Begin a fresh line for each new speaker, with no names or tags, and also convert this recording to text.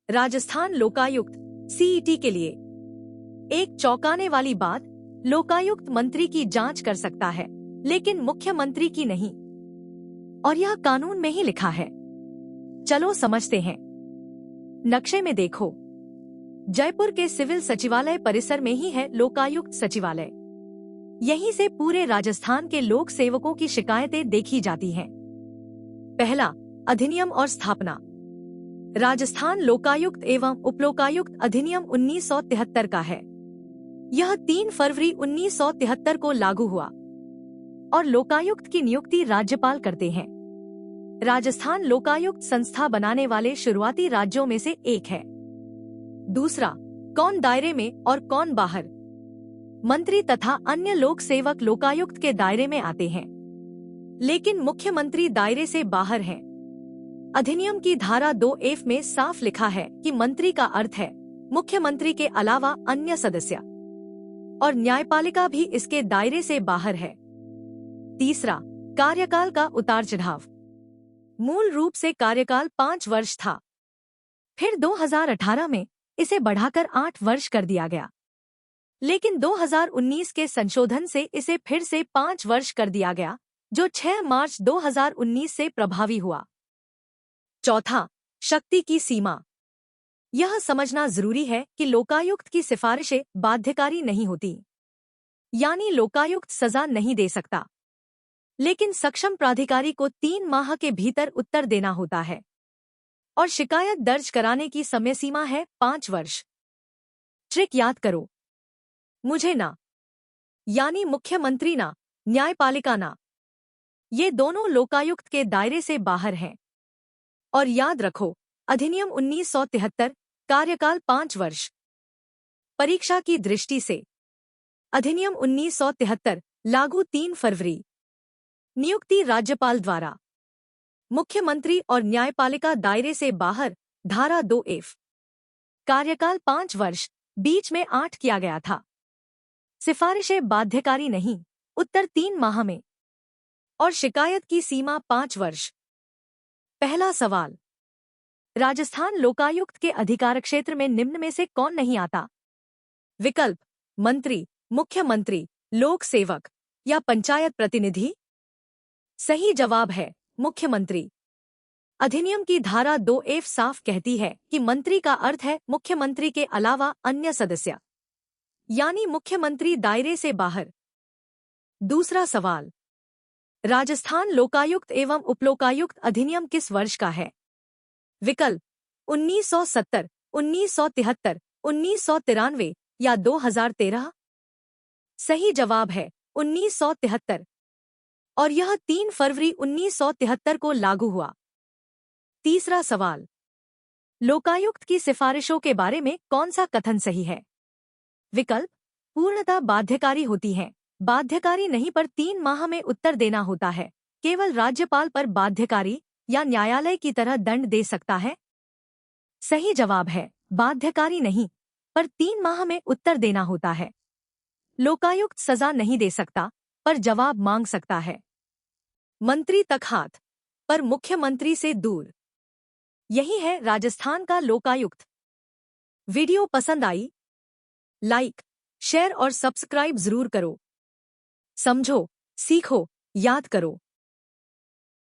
Rajasthan Lokayukta CET के लिए एक चौंकाने वाली बात, लोकायुक्त मंत्री की जांच कर सकता है लेकिन मुख्यमंत्री की नहीं, और यह कानून में ही लिखा है। चलो समझते हैं। नक्शे में देखो, जयपुर के सिविल सचिवालय परिसर में ही है लोकायुक्त सचिवालय। यहीं से पूरे राजस्थान के लोक सेवकों की शिकायतें देखी जाती हैं। पहला, अधिनियम और स्थापना। राजस्थान लोकायुक्त एवं उपलोकायुक्त अधिनियम 1973 का है। यह 3 फरवरी 1973 को लागू हुआ और लोकायुक्त की नियुक्ति राज्यपाल करते हैं। राजस्थान लोकायुक्त संस्था बनाने वाले शुरुआती राज्यों में से एक है। दूसरा, कौन दायरे में और कौन बाहर। मंत्री तथा अन्य लोक सेवक लोकायुक्त के दायरे में आते हैं, लेकिन मुख्यमंत्री दायरे से बाहर हैं। अधिनियम की धारा 2F में साफ लिखा है कि मंत्री का अर्थ है मुख्यमंत्री के अलावा अन्य सदस्य, और न्यायपालिका भी इसके दायरे से बाहर है। तीसरा, कार्यकाल का उतार चढ़ाव। मूल रूप से कार्यकाल 5 वर्ष था, फिर 2018 में इसे बढ़ाकर 8 वर्ष कर दिया गया, लेकिन 2019 के संशोधन से इसे फिर से 5 वर्ष कर दिया गया, जो 6 मार्च 2019 से प्रभावी हुआ। चौथा, शक्ति की सीमा। यह समझना जरूरी है कि लोकायुक्त की सिफारिशें बाध्यकारी नहीं होती, यानी लोकायुक्त सजा नहीं दे सकता, लेकिन सक्षम प्राधिकारी को 3 माह के भीतर उत्तर देना होता है, और शिकायत दर्ज कराने की समय सीमा है 5 वर्ष। ट्रिक याद करो, मुझे ना, यानी मुख्यमंत्री ना, न्यायपालिका ना, ये दोनों लोकायुक्त के दायरे से बाहर हैं। और याद रखो, अधिनियम 1973, कार्यकाल 5 वर्ष। परीक्षा की दृष्टि से अधिनियम 1973 लागू 3 फरवरी। नियुक्ति राज्यपाल द्वारा। मुख्यमंत्री और न्यायपालिका दायरे से बाहर, धारा 2F। कार्यकाल 5 वर्ष, बीच में 8 किया गया था। सिफारिशें बाध्यकारी नहीं, उत्तर 3 माह में, और शिकायत की सीमा 5 वर्ष। पहला सवाल, राजस्थान लोकायुक्त के अधिकार क्षेत्र में निम्न में से कौन नहीं आता? विकल्प, मंत्री, मुख्यमंत्री, लोक सेवक या पंचायत प्रतिनिधि। सही जवाब है मुख्यमंत्री। अधिनियम की धारा 2F साफ कहती है कि मंत्री का अर्थ है मुख्यमंत्री के अलावा अन्य सदस्य, यानी मुख्यमंत्री दायरे से बाहर। दूसरा सवाल, राजस्थान लोकायुक्त एवं उपलोकायुक्त अधिनियम किस वर्ष का है? विकल्प, 1970, 1973, 1993 या 2013। सही जवाब है 1973, और यह 3 फरवरी 1973 को लागू हुआ। तीसरा सवाल, लोकायुक्त की सिफारिशों के बारे में कौन सा कथन सही है? विकल्प, पूर्णतः बाध्यकारी होती हैं, बाध्यकारी नहीं पर 3 माह में उत्तर देना होता है, केवल राज्यपाल पर बाध्यकारी या न्यायालय की तरह दंड दे सकता है। सही जवाब है बाध्यकारी नहीं, पर 3 माह में उत्तर देना होता है। लोकायुक्त सजा नहीं दे सकता, पर जवाब मांग सकता है। मंत्री तक हाथ, पर मुख्यमंत्री से दूर। यही है राजस्थान का लोकायुक्त। वीडियो पसंद आई? लाइक, शेयर और सब्सक्राइब जरूर करो। समझो, सीखो, याद करो।